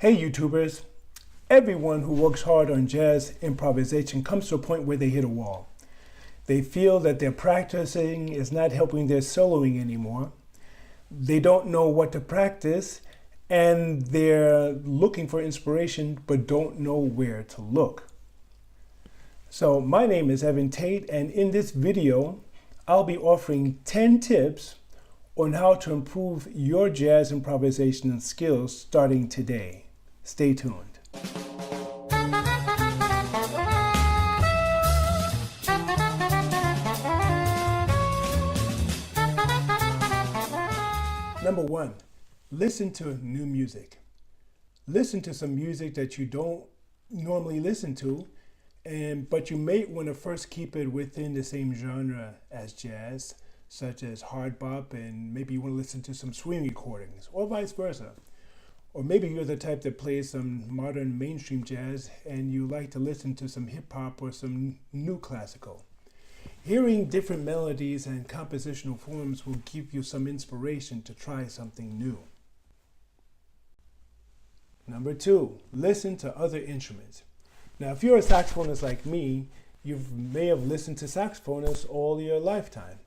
Hey YouTubers, everyone who works hard on jazz improvisation comes to a point where they hit a wall. They feel that their practicing is not helping their soloing anymore. They don't know what to practice and they're looking for inspiration but don't know where to look. So my name is Evan Tate, and in this video I'll be offering 10 tips on how to improve your jazz improvisation skills starting today. Stay tuned. Number 1, listen to new music. Listen to some music that you don't normally listen to, but you may want to first keep it within the same genre as jazz, such as hard bop, and maybe you want to listen to some swing recordings, or vice versa. Or maybe you're the type that plays some modern mainstream jazz and you like to listen to some hip hop or some new classical. Hearing different melodies and compositional forms will give you some inspiration to try something new. Number 2, listen to other instruments. Now, if you're a saxophonist like me, you may have listened to saxophonists all your lifetime.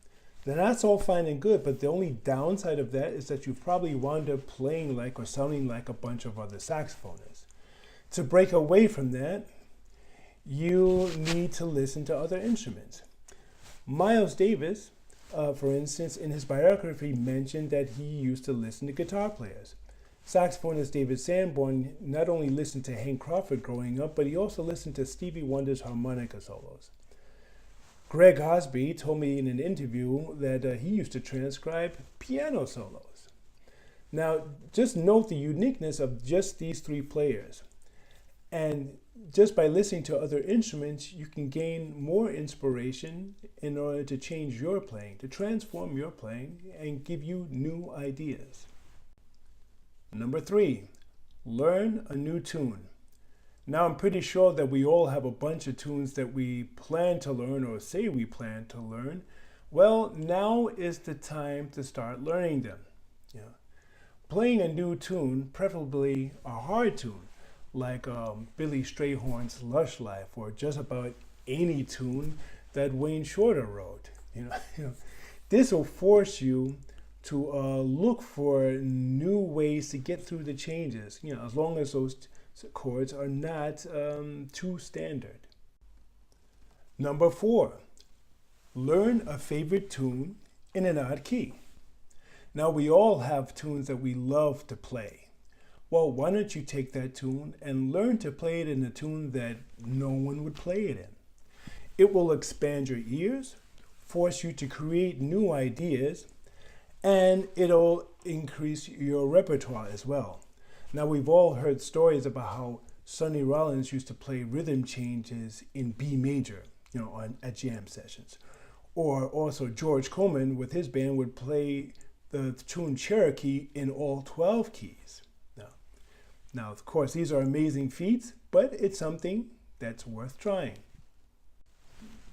Now, that's all fine and good, but the only downside of that is that you probably wound up playing like or sounding like a bunch of other saxophonists. To break away from that, you need to listen to other instruments. Miles Davis, for instance, in his biography mentioned that he used to listen to guitar players. Saxophonist David Sanborn not only listened to Hank Crawford growing up, but he also listened to Stevie Wonder's harmonica solos. Greg Osby told me in an interview that he used to transcribe piano solos. Now, just note the uniqueness of just these 3 players. And just by listening to other instruments, you can gain more inspiration in order to change your playing, to transform your playing, and give you new ideas. Number 3, learn a new tune. Now, I'm pretty sure that we all have a bunch of tunes that we plan to learn or say we plan to learn. Well, now is the time to start learning them. Playing a new tune, preferably a hard tune, like Billy Strayhorn's Lush Life, or just about any tune that Wayne Shorter wrote. This will force you to look for new ways to get through the changes, as long as those chords are not too standard. Number 4, learn a favorite tune in an odd key. Now, we all have tunes that we love to play. Well, why don't you take that tune and learn to play it in a tune that no one would play it in? It will expand your ears, force you to create new ideas, and it'll increase your repertoire as well. Now, we've all heard stories about how Sonny Rollins used to play rhythm changes in B major, at jam sessions. Or also George Coleman with his band would play the tune Cherokee in all 12 keys. Now, of course, these are amazing feats, but it's something that's worth trying.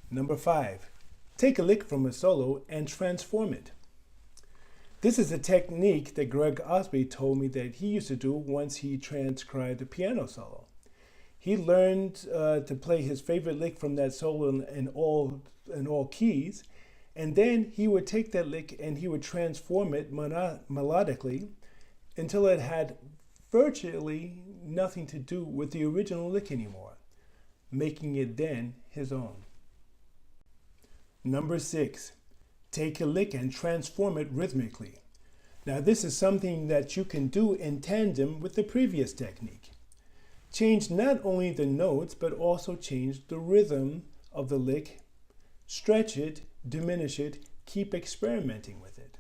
Number 5, take a lick from a solo and transform it. This is a technique that Greg Osby told me that he used to do once he transcribed a piano solo. He learned to play his favorite lick from that solo in all keys, and then he would take that lick and he would transform it melodically until it had virtually nothing to do with the original lick anymore, making it then his own. Number 6, take a lick and transform it rhythmically. Now, this is something that you can do in tandem with the previous technique. Change not only the notes, but also change the rhythm of the lick, stretch it, diminish it, keep experimenting with it.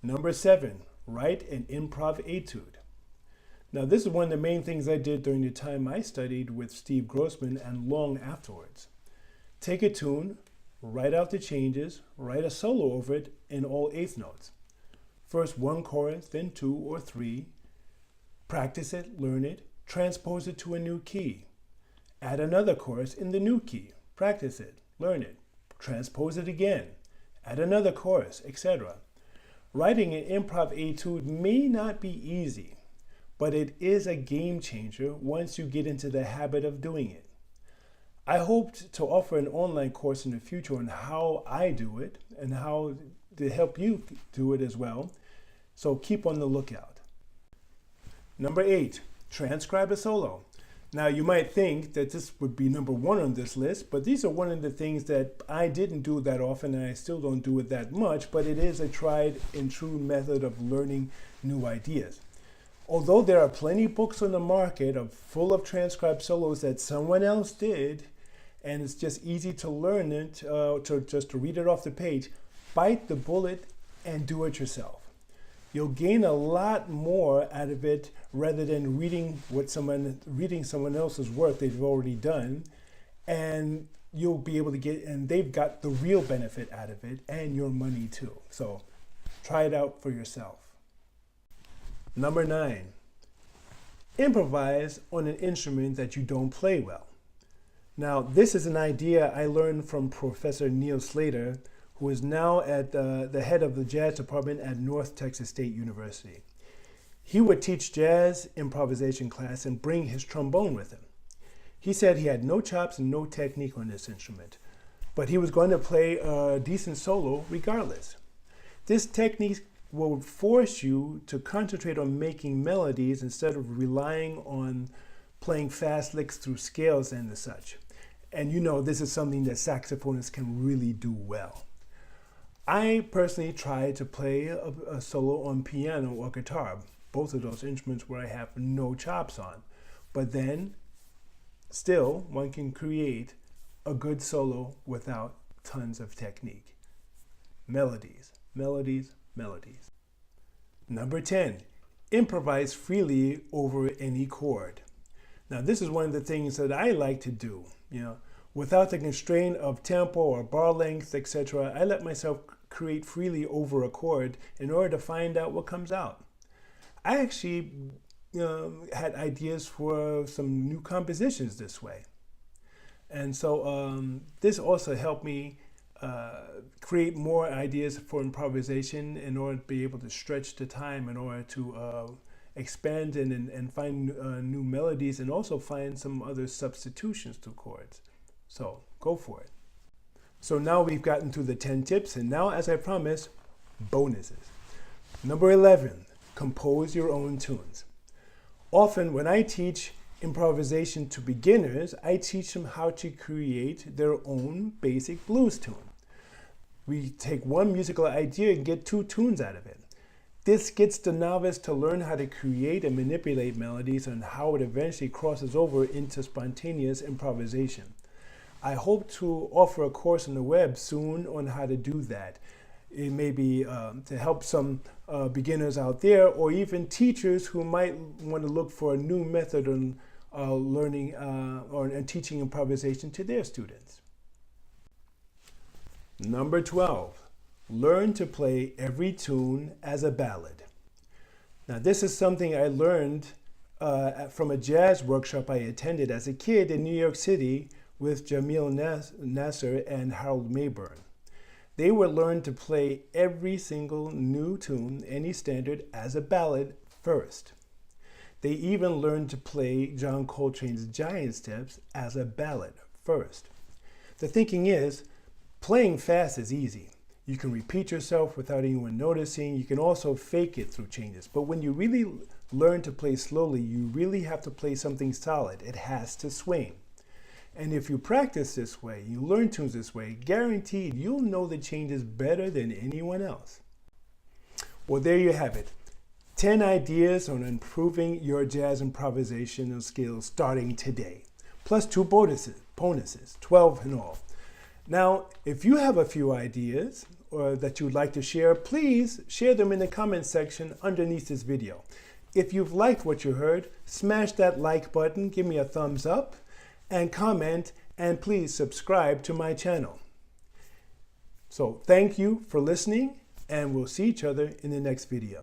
Number 7, write an improv etude. Now, this is one of the main things I did during the time I studied with Steve Grossman and long afterwards. Take a tune, write out the changes, write a solo over it in all eighth notes. First 1 chorus, then 2 or 3. Practice it, learn it, transpose it to a new key. Add another chorus in the new key. Practice it, learn it, transpose it again. Add another chorus, etc. Writing an improv etude may not be easy, but it is a game changer once you get into the habit of doing it. I hoped to offer an online course in the future on how I do it and how to help you do it as well. So keep on the lookout. Number 8, transcribe a solo. Now you might think that this would be number 1 on this list, but these are one of the things that I didn't do that often and I still don't do it that much, but it is a tried and true method of learning new ideas. Although there are plenty of books on the market full of transcribed solos that someone else did, and it's just easy to learn it, to read it off the page, bite the bullet and do it yourself. You'll gain a lot more out of it rather than reading someone else's work they've already done, and you'll be able to and they've got the real benefit out of it and your money too. So try it out for yourself. Number 9, improvise on an instrument that you don't play well. Now, this is an idea I learned from Professor Neil Slater, who is now at the head of the jazz department at North Texas State University. He would teach jazz improvisation class and bring his trombone with him. He said he had no chops and no technique on this instrument, but he was going to play a decent solo regardless. This technique will force you to concentrate on making melodies instead of relying on playing fast licks through scales and such. And you know, this is something that saxophonists can really do well. I personally tried to play a solo on piano or guitar, both of those instruments where I have no chops on. But then, still, one can create a good solo without tons of technique. Melodies, melodies, melodies. Number 10, improvise freely over any chord. Now, this is one of the things that I like to do, without the constraint of tempo or bar length, etc. I let myself create freely over a chord in order to find out what comes out. I actually had ideas for some new compositions this way. And so this also helped me create more ideas for improvisation in order to be able to stretch the time in order to expand and find new melodies and also find some other substitutions to chords. So go for it. So now we've gotten to the 10 tips, and now, as I promised, bonuses. Number 11, compose your own tunes. Often when I teach improvisation to beginners, I teach them how to create their own basic blues tune. We take one musical idea and get 2 tunes out of it. This gets the novice to learn how to create and manipulate melodies and how it eventually crosses over into spontaneous improvisation. I hope to offer a course on the web soon on how to do that. It may be to help some beginners out there, or even teachers who might want to look for a new method on learning and teaching improvisation to their students. Number 12, learn to play every tune as a ballad. Now, this is something I learned from a jazz workshop I attended as a kid in New York City with Jamil Nasser and Harold Mayburn. They would learn to play every single new tune, any standard, as a ballad first. They even learned to play John Coltrane's Giant Steps as a ballad first. The thinking is, playing fast is easy. You can repeat yourself without anyone noticing. You can also fake it through changes. But when you really learn to play slowly, you really have to play something solid. It has to swing. And if you practice this way, you learn tunes this way, guaranteed you'll know the changes better than anyone else. Well, there you have it. 10 ideas on improving your jazz improvisational skills starting today. Plus 2 bonuses, 12 in all. Now, if you have a few ideas or that you'd like to share, please share them in the comment section underneath this video. If you've liked what you heard, smash that like button, give me a thumbs up, and comment, and please subscribe to my channel. So thank you for listening, and we'll see each other in the next video.